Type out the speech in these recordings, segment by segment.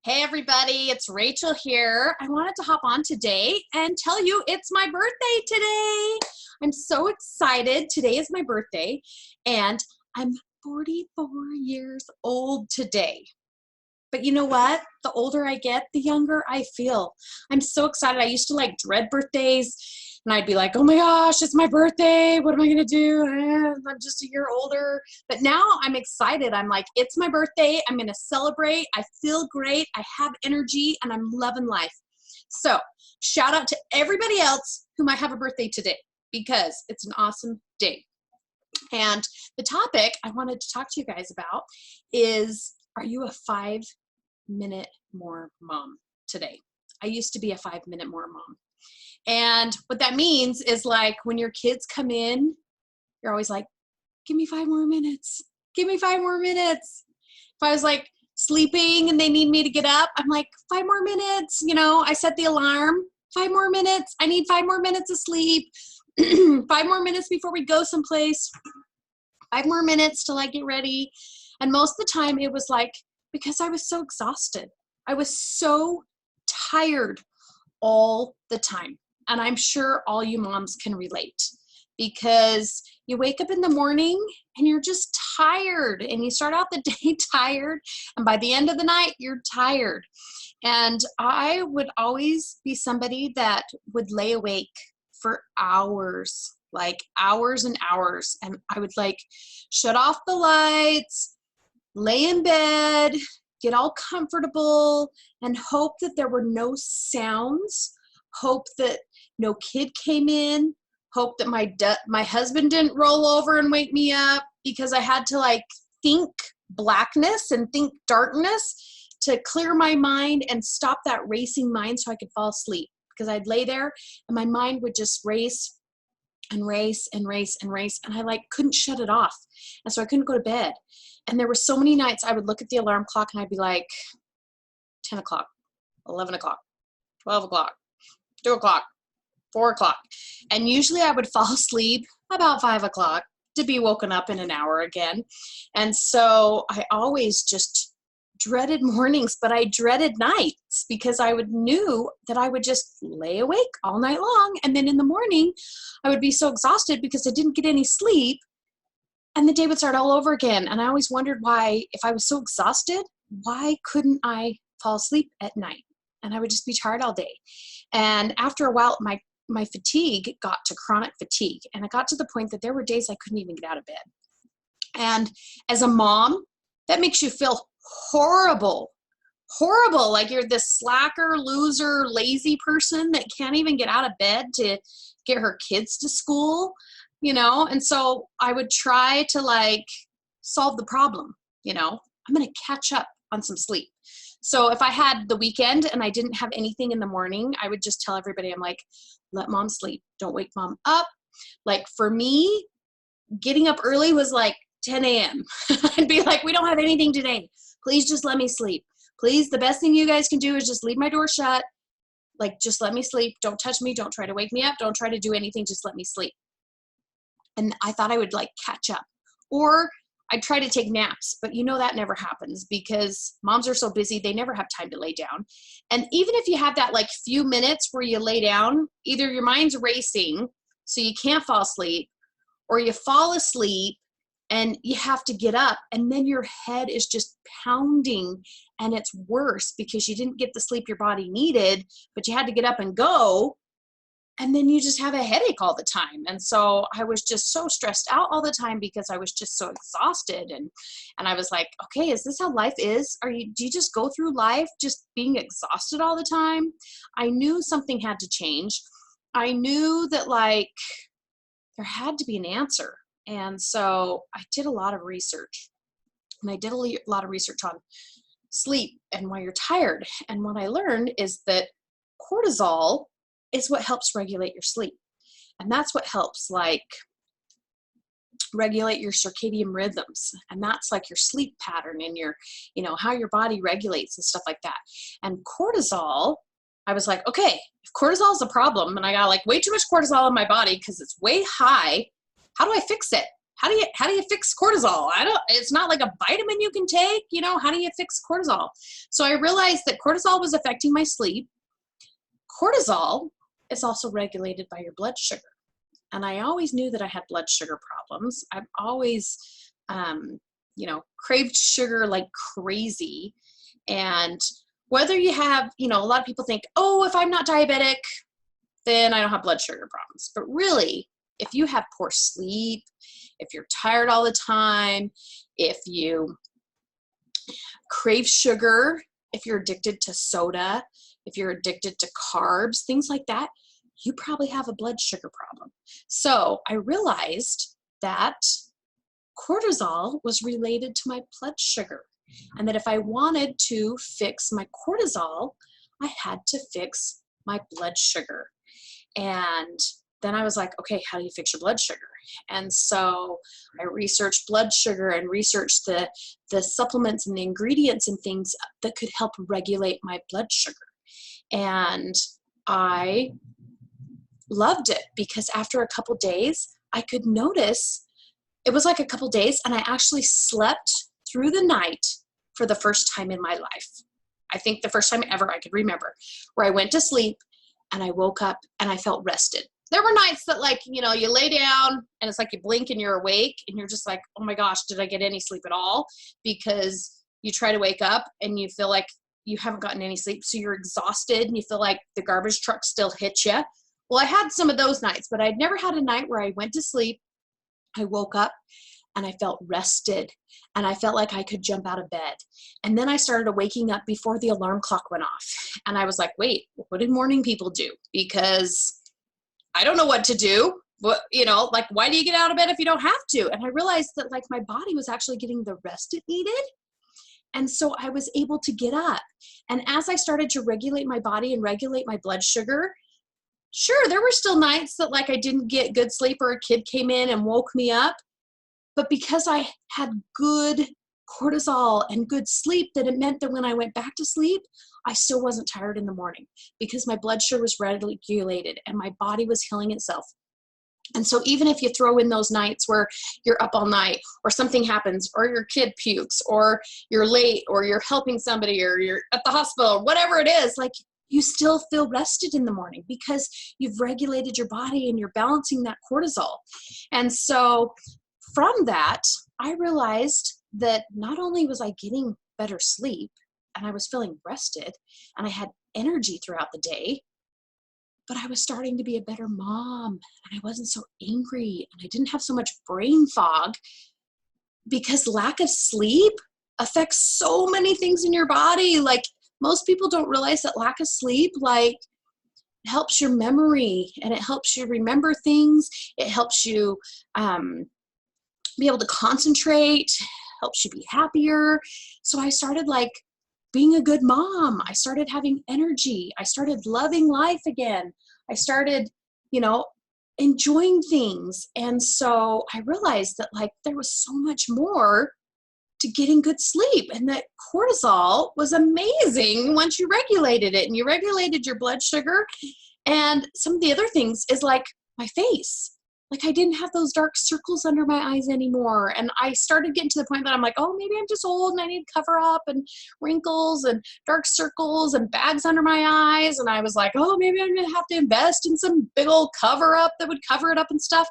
Hey everybody, it's Rachel here. I wanted to hop on today and tell you it's my birthday today. I'm so excited. Today is my birthday and I'm 44 years old today. But you know what? The older I get, the younger I feel. I'm so excited. I used to dread birthdays and I'd be like, oh my gosh, it's my birthday. What am I gonna do? I'm just a year older. But now I'm excited. I'm like, it's my birthday. I'm gonna celebrate. I feel great. I have energy and I'm loving life. So shout out to everybody else who might have a birthday today because it's an awesome day. And the topic I wanted to talk to you guys about is, are you a 5-minute more mom today? I used to be a 5-minute more mom. And what that means is when your kids come in, you're always like, give me 5 more minutes. Give me 5 more minutes. If I was sleeping and they need me to get up, I'm like, 5 more minutes. You know, I set the alarm, 5 more minutes. I need 5 more minutes of sleep. 5 more minutes before we go someplace. 5 more minutes till I get ready. And most of the time it was because I was so exhausted. I was so tired all the time. And I'm sure all you moms can relate because you wake up in the morning and you're just tired and you start out the day tired. And by the end of the night, you're tired. And I would always be somebody that would lay awake for hours, hours and hours. And I would shut off the lights, lay in bed, get all comfortable, and hope that there were no sounds, hope that no kid came in, hope that my husband didn't roll over and wake me up, because I had to think blackness and think darkness to clear my mind and stop that racing mind so I could fall asleep, because I'd lay there and my mind would just race and race and race and race, and I couldn't shut it off. And so I couldn't go to bed. And there were so many nights I would look at the alarm clock and I'd be like, 10 o'clock, 11 o'clock, 12 o'clock, 2 o'clock, 4 o'clock. And usually I would fall asleep about 5 o'clock to be woken up in an hour again. And so I always just dreaded mornings, but I dreaded nights because I knew that I would just lay awake all night long. And then in the morning, I would be so exhausted because I didn't get any sleep. And the day would start all over again. And I always wondered why, if I was so exhausted, why couldn't I fall asleep at night? And I would just be tired all day. And after a while, my fatigue got to chronic fatigue. And it got to the point that there were days I couldn't even get out of bed. And as a mom, that makes you feel horrible. Horrible. Like you're this slacker, loser, lazy person that can't even get out of bed to get her kids to school. And so I would try to solve the problem, I'm going to catch up on some sleep. So if I had the weekend and I didn't have anything in the morning, I would just tell everybody, I'm like, let mom sleep. Don't wake mom up. For me, getting up early was 10 a.m. I'd be like, we don't have anything today. Please just let me sleep. Please, the best thing you guys can do is just leave my door shut. Just let me sleep. Don't touch me. Don't try to wake me up. Don't try to do anything. Just let me sleep. And I thought I would catch up, or I'd try to take naps, but that never happens because moms are so busy. They never have time to lay down. And even if you have that few minutes where you lay down, either your mind's racing so you can't fall asleep, or you fall asleep and you have to get up and then your head is just pounding and it's worse because you didn't get the sleep your body needed, but you had to get up and go. And then you just have a headache all the time. And so I was just so stressed out all the time because I was just so exhausted. And I was like, okay, is this how life is? Do you just go through life just being exhausted all the time? I knew something had to change. I knew that there had to be an answer. And so I did a lot of research. And I did a lot of research on sleep and why you're tired. And what I learned is that cortisol is what helps regulate your sleep. And that's what helps regulate your circadian rhythms. And that's your sleep pattern and your, how your body regulates and stuff like that. And cortisol, I was like, okay, if cortisol is a problem and I got way too much cortisol in my body because it's way high, how do I fix it? how do you fix cortisol? It's not like a vitamin you can take, you know, how do you fix cortisol? So I realized that cortisol was affecting my sleep. Cortisol is also regulated by your blood sugar. And I always knew that I had blood sugar problems. I've always, you know, craved sugar like crazy. And whether you have, you know, a lot of people think, oh, if I'm not diabetic, then I don't have blood sugar problems. But really, if you have poor sleep, if you're tired all the time, if you crave sugar, if you're addicted to soda, if you're addicted to carbs, things like that, you probably have a blood sugar problem. So I realized that cortisol was related to my blood sugar, and that if I wanted to fix my cortisol, I had to fix my blood sugar. And then I was like, okay, how do you fix your blood sugar? And so I researched blood sugar and researched the supplements and the ingredients and things that could help regulate my blood sugar. And I loved it because after a couple days, I could notice, it was like a couple days, and I actually slept through the night for the first time in my life. I think the first time ever I could remember, where I went to sleep and I woke up and I felt rested. There were nights that, like, you know, you lay down and it's like you blink and you're awake and you're just like, oh my gosh, did I get any sleep at all? Because you try to wake up and you feel like you haven't gotten any sleep. So you're exhausted and you feel like the garbage truck still hit you. Well, I had some of those nights, but I'd never had a night where I went to sleep, I woke up, and I felt rested, and I felt like I could jump out of bed. And then I started waking up before the alarm clock went off. And I was like, wait, what did morning people do? Because I don't know what to do. What, you know, like, why do you get out of bed if you don't have to? And I realized that, like, my body was actually getting the rest it needed. And so I was able to get up. And as I started to regulate my body and regulate my blood sugar, sure, there were still nights that, like, I didn't get good sleep or a kid came in and woke me up. But because I had good cortisol and good sleep, that it meant that when I went back to sleep, I still wasn't tired in the morning because my blood sugar was regulated and my body was healing itself. And so even if you throw in those nights where you're up all night or something happens or your kid pukes or you're late or you're helping somebody or you're at the hospital, whatever it is, like, you still feel rested in the morning because you've regulated your body and you're balancing that cortisol. And so from that, I realized that not only was I getting better sleep and I was feeling rested and I had energy throughout the day, but I was starting to be a better mom and I wasn't so angry and I didn't have so much brain fog, because lack of sleep affects so many things in your body. Like, most people don't realize that lack of sleep, like, helps your memory and it helps you remember things. It helps you be able to concentrate, helps you be happier. So I started, like, being a good mom. I started having energy. I started loving life again. I started, you know, enjoying things. And so I realized that, like, there was so much more to getting good sleep, and that cortisol was amazing once you regulated it and you regulated your blood sugar. And some of the other things is, like, my face. Like, I didn't have those dark circles under my eyes anymore. And I started getting to the point that I'm like, oh, maybe I'm just old and I need to cover up, and wrinkles and dark circles and bags under my eyes. And I was like, oh, maybe I'm going to have to invest in some big old cover up that would cover it up and stuff.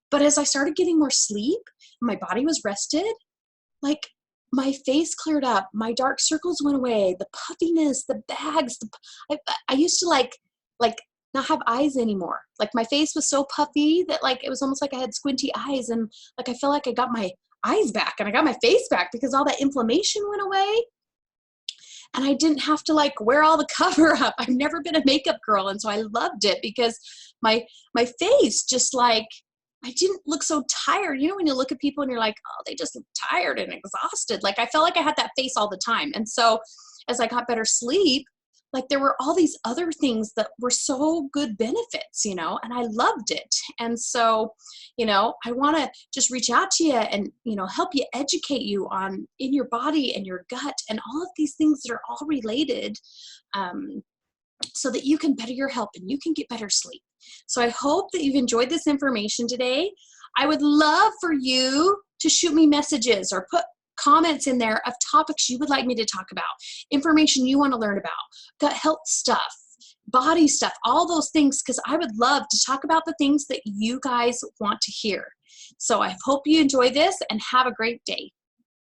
But as I started getting more sleep, my body was rested, like, my face cleared up, my dark circles went away, the puffiness, the bags, I used to like not have eyes anymore. Like, my face was so puffy that, like, it was almost like I had squinty eyes, and, like, I feel like I got my eyes back and I got my face back because all that inflammation went away. And I didn't have to, like, wear all the cover up. I've never been a makeup girl, and so I loved it because my face just, like, I didn't look so tired. You know, when you look at people and you're like, oh, they just look tired and exhausted. Like, I felt like I had that face all the time. And so as I got better sleep, like, there were all these other things that were so good benefits, you know, and I loved it. And so, you know, I want to just reach out to you and, you know, help you, educate you on in your body and your gut and all of these things that are all related, so that you can better your health and you can get better sleep. So I hope that you've enjoyed this information today. I would love for you to shoot me messages or put comments in there of topics you would like me to talk about, information you want to learn about, gut health stuff, body stuff, all those things, because I would love to talk about the things that you guys want to hear. So I hope you enjoy this and have a great day.